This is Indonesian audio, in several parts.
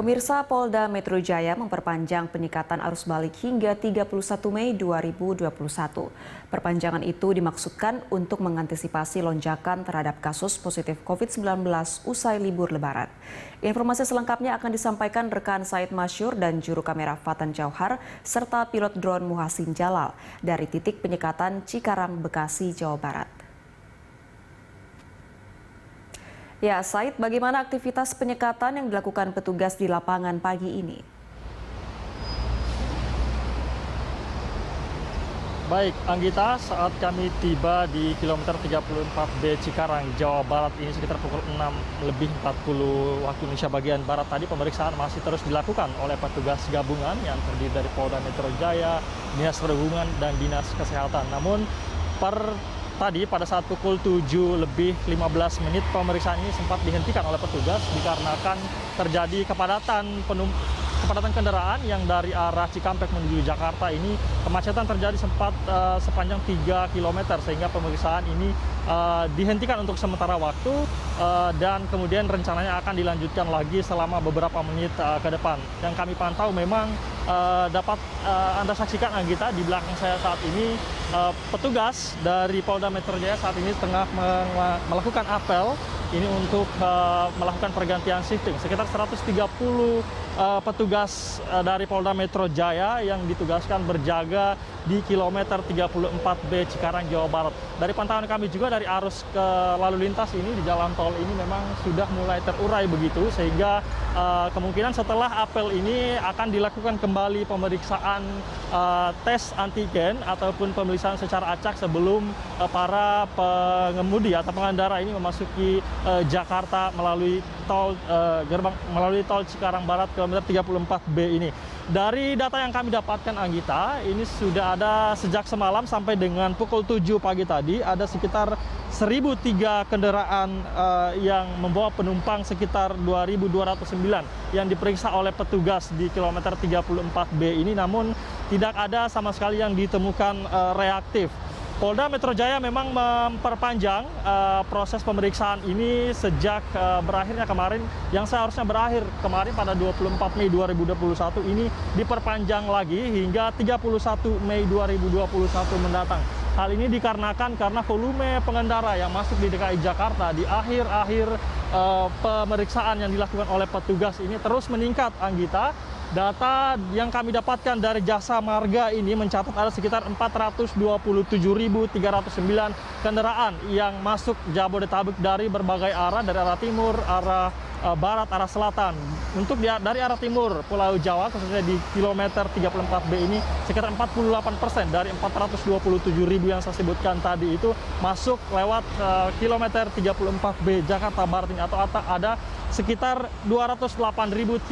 Pemirsa, Polda Metro Jaya memperpanjang penyekatan arus balik hingga 31 Mei 2021. Perpanjangan itu dimaksudkan untuk mengantisipasi lonjakan terhadap kasus positif COVID-19 usai libur Lebaran. Informasi selengkapnya akan disampaikan rekan Said Masyur dan juru kamera Fatan Jauhar serta pilot drone Muhasin Jalal dari titik penyekatan Cikarang, Bekasi, Jawa Barat. Ya, Said, bagaimana aktivitas penyekatan yang dilakukan petugas di lapangan pagi ini? Baik, Anggita, saat kami tiba di kilometer 34B Cikarang, Jawa Barat ini sekitar pukul 6:40 waktu Indonesia bagian Barat tadi, pemeriksaan masih terus dilakukan oleh petugas gabungan yang terdiri dari Polda Metro Jaya, Dinas Perhubungan, dan Dinas Kesehatan. Namun, tadi pada saat pukul 7:15 pemeriksaan ini sempat dihentikan oleh petugas dikarenakan terjadi kepadatan kendaraan yang dari arah Cikampek menuju Jakarta ini. Kemacetan terjadi sempat sepanjang 3 km sehingga pemeriksaan ini dihentikan untuk sementara waktu dan kemudian rencananya akan dilanjutkan lagi selama beberapa menit ke depan. Yang kami pantau memang dapat Anda saksikan, Anggita, di belakang saya saat ini petugas dari Polda Metro Jaya saat ini tengah melakukan apel ini untuk melakukan pergantian shifting. Sekitar 130 petugas dari Polda Metro Jaya yang ditugaskan berjaga di kilometer 34B Cikarang, Jawa Barat. Dari pantauan kami juga dari arus ke lalu lintas ini di jalan tol ini memang sudah mulai terurai begitu, sehingga kemungkinan setelah apel ini akan dilakukan kembali pemeriksaan tes antigen ataupun pemeriksaan secara acak sebelum para pengemudi atau pengendara ini memasuki Jakarta melalui tol Cikarang Barat kilometer 34B ini. Dari data yang kami dapatkan, Anggita, ini sudah ada sejak semalam sampai dengan pukul 7 pagi tadi ada sekitar 1.003 kendaraan yang membawa penumpang sekitar 2.209 yang diperiksa oleh petugas di kilometer 34B ini, namun tidak ada sama sekali yang ditemukan reaktif. Polda Metro Jaya memang memperpanjang proses pemeriksaan ini sejak berakhirnya kemarin, yang seharusnya berakhir kemarin pada 24 Mei 2021 ini diperpanjang lagi hingga 31 Mei 2021 mendatang. Hal ini dikarenakan karena volume pengendara yang masuk di DKI Jakarta di akhir-akhir pemeriksaan yang dilakukan oleh petugas ini terus meningkat, Anggita. Data yang kami dapatkan dari Jasa Marga ini mencatat ada sekitar 427.309 kendaraan yang masuk Jabodetabek dari berbagai arah, dari arah timur, arah barat, arah selatan. Untuk dari arah timur Pulau Jawa, khususnya di kilometer 34B ini, sekitar 48% dari 427.000 yang saya sebutkan tadi itu masuk lewat kilometer 34B Jakarta Barat ini, atau ada sekitar 208.352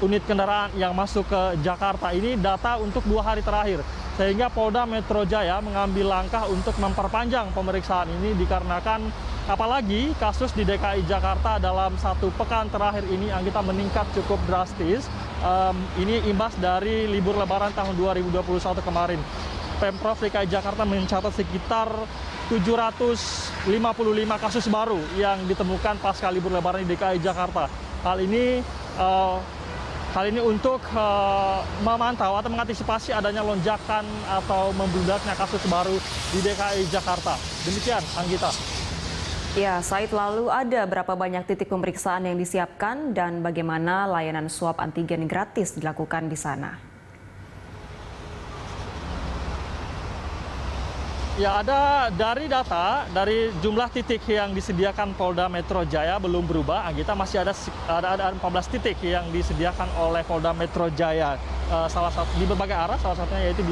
unit kendaraan yang masuk ke Jakarta. Ini data untuk 2 hari terakhir. Sehingga Polda Metro Jaya mengambil langkah untuk memperpanjang pemeriksaan ini dikarenakan apalagi kasus di DKI Jakarta dalam 1 pekan terakhir ini, Anggita, meningkat cukup drastis. Ini imbas dari libur Lebaran tahun 2021 kemarin. Pemprov DKI Jakarta mencatat sekitar 755 kasus baru yang ditemukan pasca libur Lebaran di DKI Jakarta. Hal ini untuk memantau atau mengantisipasi adanya lonjakan atau membludaknya kasus baru di DKI Jakarta. Demikian, Anggita. Ya, Said, lalu ada berapa banyak titik pemeriksaan yang disiapkan dan bagaimana layanan swab antigen gratis dilakukan di sana? Ya, ada dari data, dari jumlah titik yang disediakan Polda Metro Jaya belum berubah, Anggita. Masih ada 14 titik yang disediakan oleh Polda Metro Jaya, salah satu di berbagai arah, salah satunya yaitu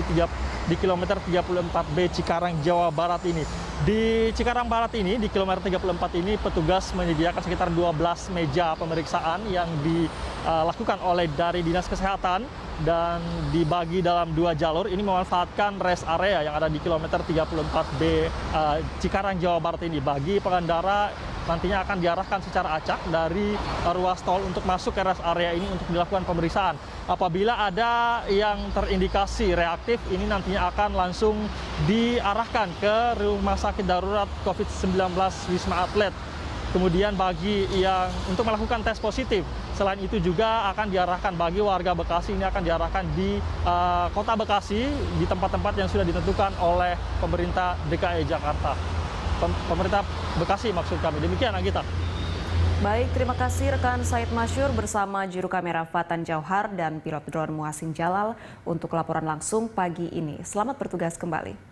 di kilometer 34B Cikarang, Jawa Barat ini. Di Cikarang Barat ini, di kilometer 34 ini, petugas menyediakan sekitar 12 meja pemeriksaan yang dilakukan oleh dari Dinas Kesehatan dan dibagi dalam 2 jalur. Ini memanfaatkan rest area yang ada di kilometer 34B Cikarang, Jawa Barat ini. Bagi pengendara nantinya akan diarahkan secara acak dari ruas tol untuk masuk ke rest area ini untuk dilakukan pemeriksaan. Apabila ada yang terindikasi reaktif, ini nantinya akan langsung diarahkan ke Rumah Sakit Darurat COVID-19 Wisma Atlet Kemudian bagi yang untuk melakukan tes positif, selain itu juga akan diarahkan bagi warga Bekasi, ini akan diarahkan di kota Bekasi, di tempat-tempat yang sudah ditentukan oleh pemerintah DKI Jakarta. Pemerintah Bekasi maksud kami. Demikian, Anggita. Baik, terima kasih rekan Said Masyur bersama juru kamera Fatan Jauhar dan pilot drone Muhasin Jalal untuk laporan langsung pagi ini. Selamat bertugas kembali.